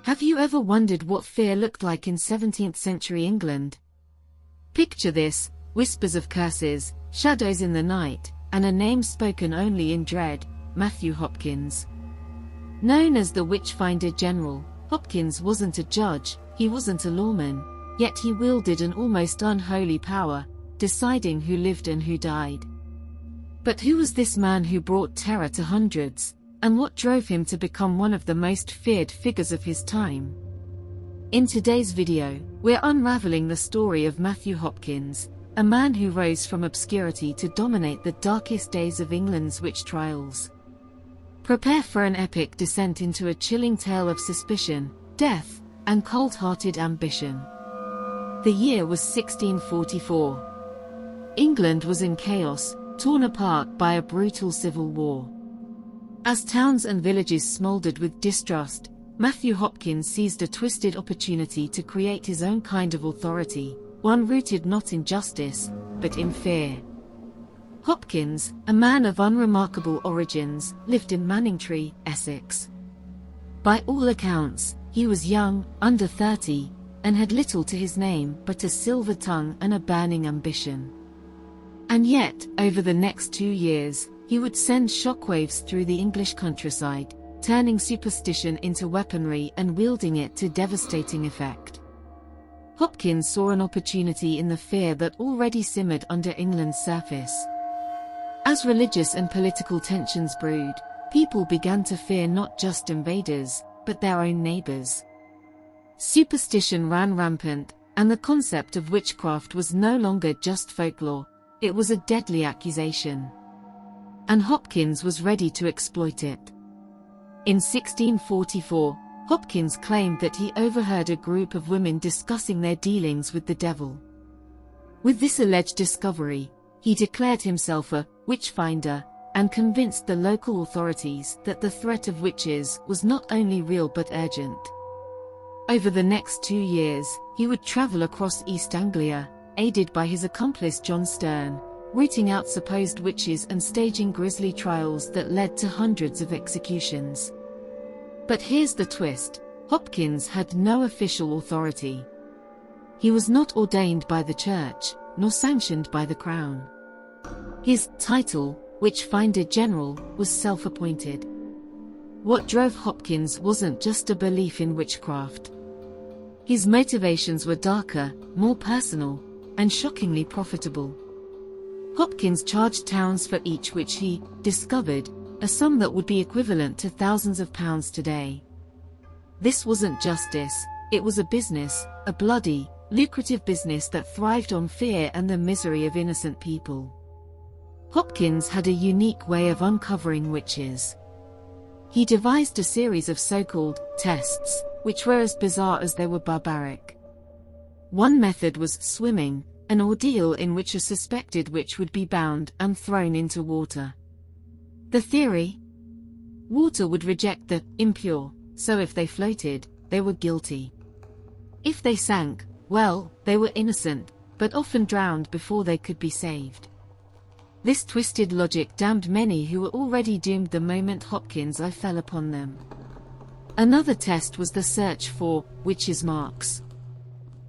Have you ever wondered what fear looked like in 17th century England? Picture this: whispers of curses, shadows in the night, and a name spoken only in dread: Matthew Hopkins. Known as the Witchfinder General, Hopkins wasn't a judge, he wasn't a lawman, yet he wielded an almost unholy power, deciding who lived and who died. But who was this man who brought terror to hundreds, and what drove him to become one of the most feared figures of his time? In today's video, we're unraveling the story of Matthew Hopkins, a man who rose from obscurity to dominate the darkest days of England's witch trials. Prepare for an epic descent into a chilling tale of suspicion, death, and cold-hearted ambition. The year was 1644. England was in chaos, torn apart by a brutal civil war. As towns and villages smoldered with distrust, Matthew Hopkins seized a twisted opportunity to create his own kind of authority, one rooted not in justice, but in fear. Hopkins, a man of unremarkable origins, lived in Manningtree, Essex. By all accounts, he was young, under 30, and had little to his name but a silver tongue and a burning ambition. And yet, over the next 2 years, he would send shockwaves through the English countryside, turning superstition into weaponry and wielding it to devastating effect. Hopkins saw an opportunity in the fear that already simmered under England's surface. As religious and political tensions brewed, people began to fear not just invaders, but their own neighbors. Superstition ran rampant, and the concept of witchcraft was no longer just folklore, it was a deadly accusation. And Hopkins was ready to exploit it. In 1644, Hopkins claimed that he overheard a group of women discussing their dealings with the devil. With this alleged discovery, he declared himself a witchfinder and convinced the local authorities that the threat of witches was not only real but urgent. Over the next 2 years, he would travel across East Anglia, aided by his accomplice John Stern, rooting out supposed witches and staging grisly trials that led to hundreds of executions. But here's the twist: Hopkins had no official authority. He was not ordained by the church, nor sanctioned by the crown. His title, Witchfinder General, was self-appointed. What drove Hopkins wasn't just a belief in witchcraft. His motivations were darker, more personal, and shockingly profitable. Hopkins charged towns for each witch he discovered, a sum that would be equivalent to thousands of pounds today. This wasn't justice, it was a business, a bloody, lucrative business that thrived on fear and the misery of innocent people. Hopkins had a unique way of uncovering witches. He devised a series of so-called tests, which were as bizarre as they were barbaric. One method was swimming, an ordeal in which a suspected witch would be bound and thrown into water. The theory? Water would reject the impure, so if they floated, they were guilty. If they sank, well, they were innocent, but often drowned before they could be saved. This twisted logic damned many who were already doomed the moment Hopkins' eye fell upon them. Another test was the search for witches' marks.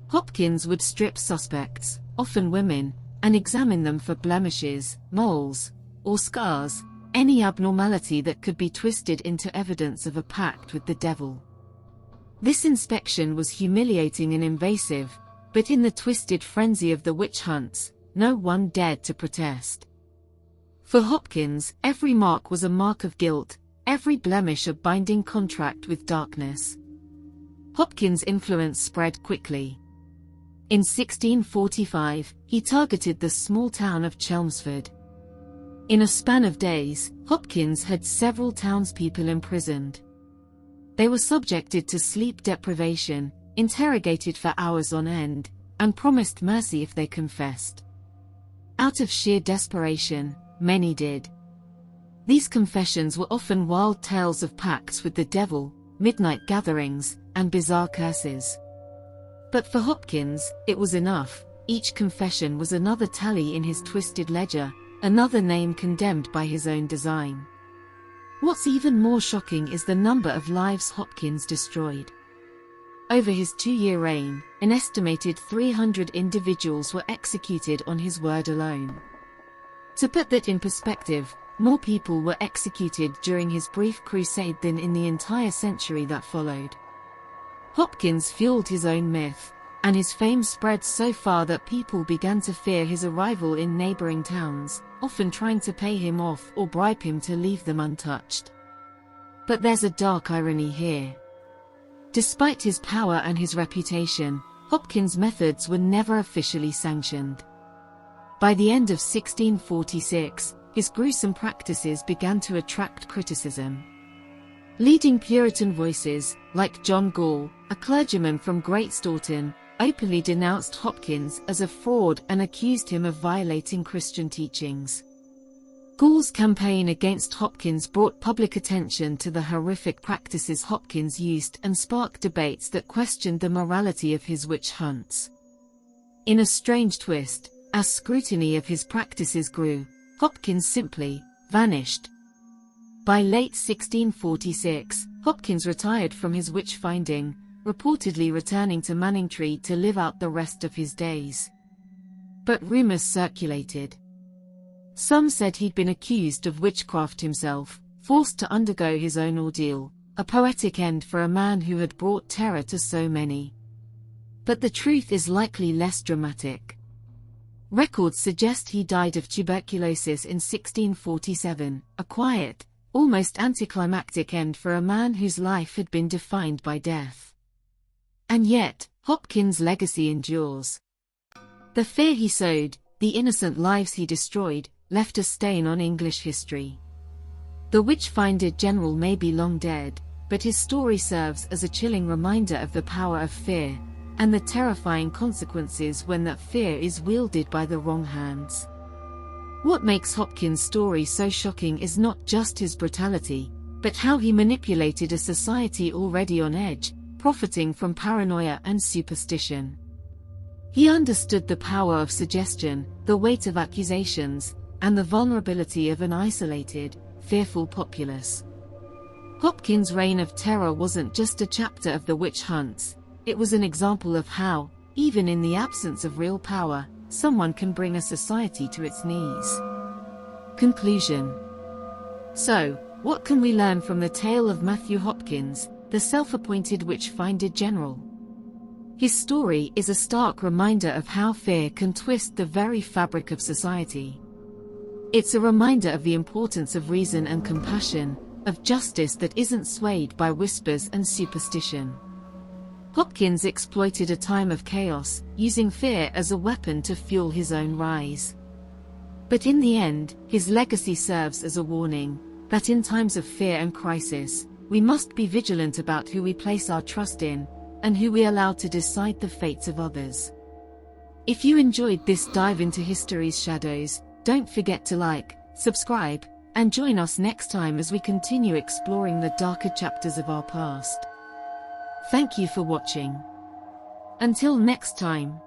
Hopkins would strip suspects, often women, and examine them for blemishes, moles, or scars, any abnormality that could be twisted into evidence of a pact with the devil. This inspection was humiliating and invasive, but in the twisted frenzy of the witch hunts, no one dared to protest. For Hopkins, every mark was a mark of guilt, every blemish a binding contract with darkness. Hopkins' influence spread quickly. In 1645, he targeted the small town of Chelmsford. In a span of days, Hopkins had several townspeople imprisoned. They were subjected to sleep deprivation, interrogated for hours on end, and promised mercy if they confessed. Out of sheer desperation, many did. These confessions were often wild tales of pacts with the devil, midnight gatherings, and bizarre curses. But for Hopkins, it was enough. Each confession was another tally in his twisted ledger, another name condemned by his own design. What's even more shocking is the number of lives Hopkins destroyed. Over his 2-year reign, an estimated 300 individuals were executed on his word alone. To put that in perspective, more people were executed during his brief crusade than in the entire century that followed. Hopkins fueled his own myth, and his fame spread so far that people began to fear his arrival in neighboring towns, often trying to pay him off or bribe him to leave them untouched. But there's a dark irony here. Despite his power and his reputation, Hopkins' methods were never officially sanctioned. By the end of 1646, his gruesome practices began to attract criticism. Leading Puritan voices, like John Gall, a clergyman from Great Staughton, openly denounced Hopkins as a fraud and accused him of violating Christian teachings. Gall's campaign against Hopkins brought public attention to the horrific practices Hopkins used and sparked debates that questioned the morality of his witch hunts. In a strange twist, as scrutiny of his practices grew, Hopkins simply vanished. By late 1646, Hopkins retired from his witch-finding, reportedly returning to Manningtree to live out the rest of his days. But rumors circulated. Some said he'd been accused of witchcraft himself, forced to undergo his own ordeal, a poetic end for a man who had brought terror to so many. But the truth is likely less dramatic. Records suggest he died of tuberculosis in 1647, a quiet, almost anticlimactic end for a man whose life had been defined by death. And yet, Hopkins' legacy endures. The fear he sowed, the innocent lives he destroyed, left a stain on English history. The Witchfinder General may be long dead, but his story serves as a chilling reminder of the power of fear, and the terrifying consequences when that fear is wielded by the wrong hands. What makes Hopkins' story so shocking is not just his brutality, but how he manipulated a society already on edge, profiting from paranoia and superstition. He understood the power of suggestion, the weight of accusations, and the vulnerability of an isolated, fearful populace. Hopkins' reign of terror wasn't just a chapter of the witch hunts, it was an example of how, even in the absence of real power, someone can bring a society to its knees. Conclusion. So, what can we learn from the tale of Matthew Hopkins, the self-appointed Witchfinder General? His story is a stark reminder of how fear can twist the very fabric of society. It's a reminder of the importance of reason and compassion, of justice that isn't swayed by whispers and superstition. Hopkins exploited a time of chaos, using fear as a weapon to fuel his own rise. But in the end, his legacy serves as a warning that in times of fear and crisis, we must be vigilant about who we place our trust in, and who we allow to decide the fates of others. If you enjoyed this dive into history's shadows, don't forget to like, subscribe, and join us next time as we continue exploring the darker chapters of our past. Thank you for watching. Until next time.